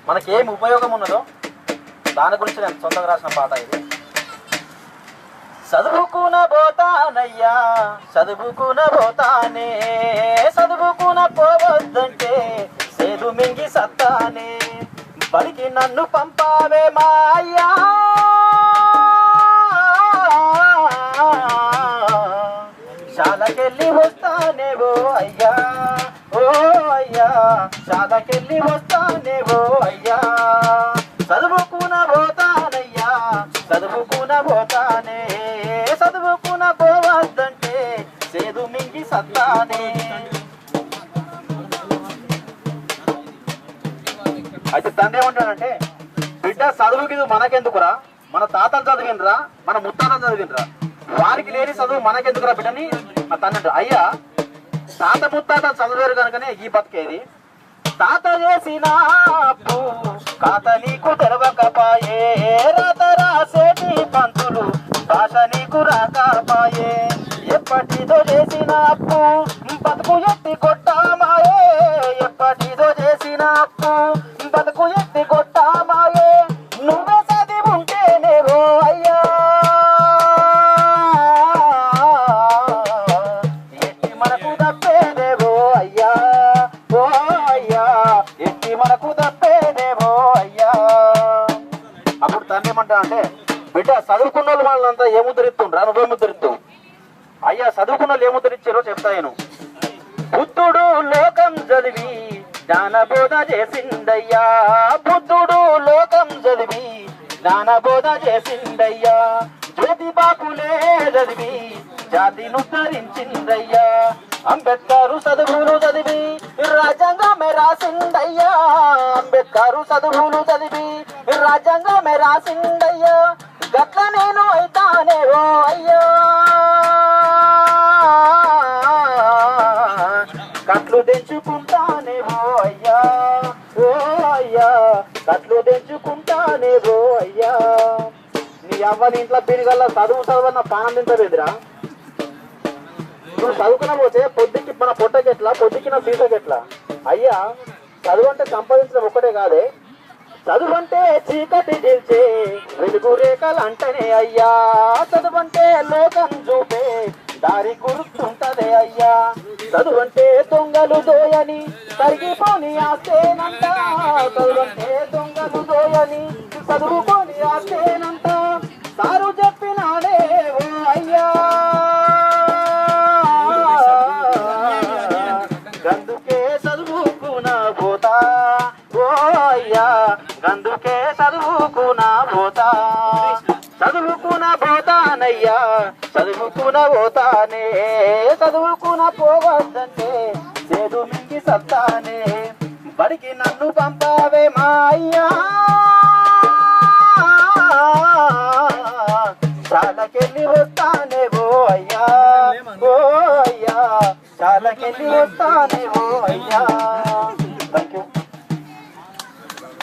మనకేం ఉపయోగం ఉన్నదో దాని గురించి నేను సొంతంగా రాసిన పాట ఇది. చదువుకున పోతానయ్యా చదువుకున పోతానే, చదువుకున పోవద్దంటే సేదు మింగి సత్తానే, బడికి నన్ను పంపావే మా అయ్యా, శాలకెళ్ళి వస్తానేవో అయ్యా, ఓ అయ్యా శాలకెళ్ళి వస్తానేవో అయ్యా, చదువుకున పోతానయ్యా చదువుకున పోతానే, చదువుకున పోవద్దంటే సేదు మింగి సత్తానే. అయితే తండ్రి ఏమంటాడంటే, బిడ్డ చదువుకి మనకెందుకురా, మన తాతలు చదివినరా మన ముత్తాతలు చదివినరా, వారికి లేని చదువు మనకెందుకురా బిడ్డని మా తండ్రి అంటారు. అయ్యా తాత ముత్తాత చదివారు కనుకనే ఈ బతికేది, తాత చేసిన అప్పు కాత నీకు తెరవకపాయే, రాత రాసేటి పంతులు భాష నీకు రాకపాయే, ఎప్పటిదో చేసిన అప్పు బతుకు ఎత్తి కొట్టామాయే, ఎప్పటిదో చేసిన అప్పు బతుకు ఎత్తి కొట్టామాయే, నువ్వే చదివి ఉంటేనేవో అయ్యా, ఎట్టి మనకు తప్పేదేవో అయ్యా, ఓ అయ్యా ఎట్టి మనకు తప్పేదేవో అయ్యా. అప్పుడు తండ్రి ఏమంటా అంటే, బిడ్డ చదువుకున్న వాళ్ళంతా ఏముద్దరిస్తుండ్రా, నువ్వే ముద్దరిస్తావు. అయ్యా చదువుకున్న వాళ్ళు ఏముద్దరిచ్చారో చెప్తా నేను. బుద్ధుడు లోకం చదివి జ్ఞానబోధ చేసిందయ్యా, బుద్ధుడు లోకం చదివి జ్ఞానబోధ చేసిందయ్యా, జ్యోతి బాపులే చదివి జాతిను ధరించిందయ్యా, అంబేద్కరు చదువులు చదివి రాజ్యాంగమే రాసిందయ్యా, అంబేద్కరు చదువులు చదివి రాజ్యాంగమే రాసిందయ్యా, గట్ల నేను అయితానేవో అయ్యా, కట్లు తెంచుకుంటానేవో అయ్యా, ఓ అయ్యా కట్లు తెంచుకుంటానేవో అయ్యా. నీ అవ్వని ఇంట్లో పెరిగల్లా చదువున్న పానం తింటలేదురా, నువ్వు చదువుకున్న పోతే పొద్దుకి మన పొట్టకెట్లా పొద్దుకిన సీతకెట్లా. అయ్యా చదువు అంటే సంపాదించడం ఒక్కటే కాదే, చదువు అంటే చీకటి గెలిచే వెలుగు రేఖలు అంటనే అయ్యా, చదువు అంటే లోకం చూపే దారి గుర్తుంటదే అయ్యా, చదువు అంటే దొంగలు దోయని తరిగిపోని ఆస్తేనంట, చదువు అంటే దొంగలు దోయని చదువుకొని ఆస్తేనంట, సారు చెప్పినాడే ఓ అయ్యా, గందుకే చదువుకున పోతా ఓ అయ్యా, గందుకే చదువుకున పోతా, చదువుకున పోతానయ్యా చదువుకున పోతానే, చదువుకున పోవద్దంటే సేదు మింగి సత్తానే, బడికి నన్ను పంపావే మా అయ్యా, శాలకెళ్ళి వస్తానే ఓ అయ్యా, ఓ అయ్యా శాలకెళ్ళి వస్తానే ఓ అయ్యా.